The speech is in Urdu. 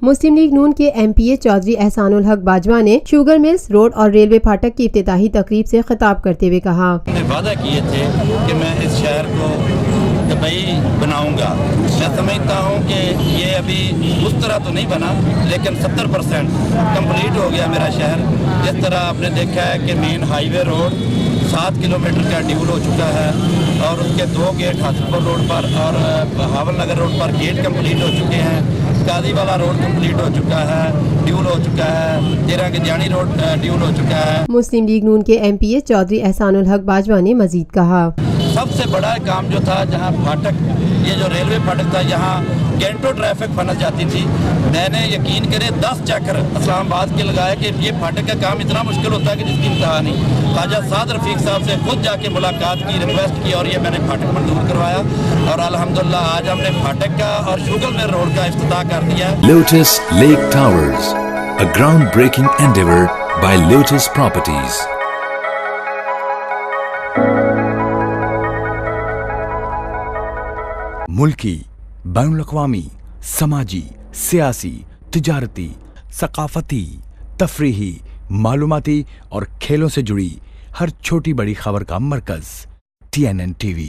مسلم لیگ نون کے MP چودھری احسان الحق باجوہ نے شوگر ملز روڈ اور ریلوے پھاٹک کی افتتاحی تقریب سے خطاب کرتے ہوئے کہا، میں وعدہ کیے تھے کہ میں اس شہر کو طبعی بناؤں گا۔ میں سمجھتا ہوں کہ یہ ابھی اس طرح تو نہیں بنا، لیکن 70% کمپلیٹ ہو گیا میرا شہر۔ جس طرح آپ نے دیکھا ہے کہ مین ہائی وے روڈ 7 کلومیٹر کا ڈیول ہو چکا ہے، اور اس کے 2 گیٹ حاصلپور روڈ پر اور بہاول نگر روڈ پر گیٹ کمپلیٹ ہو چکے ہیں۔ قاضی والا روڈ کمپلیٹ ہو چکا ہے، ڈیول ہو چکا ہے۔ تیرہ کے جانی روڈ ڈیول ہو چکا ہے۔ مسلم لیگ نون کے MP چودھری احسان الحق باجوہ نے مزید کہا، سب سے بڑا کام جو تھا، جہاں پھاٹک، یہ جو ریلوے پھاٹک تھا، یہاں گھنٹوں ٹریفک پھنس جاتی تھی، میں نے یقین کرے 10 چکر اسلام آباد کے لگائے کہ یہ پھاٹک کا کام اتنا مشکل ہوتا ہے کہ جس کی انتہا نہیں۔ خواجہ سعد رفیق صاحب سے خود جا کے ملاقات کی، ریکویسٹ کی، اور یہ میں نے پھاٹک منظور کروایا، اور الحمدللہ آج ہم نے پھاٹک کا اور شوگر مل روڈ کا افتتاح کر دیا ہے۔ Lotus Lake Towers, a groundbreaking endeavor by Lotus Properties. ملکی، بین الاقوامی، سماجی، سیاسی، تجارتی، ثقافتی، تفریحی، معلوماتی اور کھیلوں سے جڑی ہر چھوٹی بڑی خبر کا مرکز TNN TV۔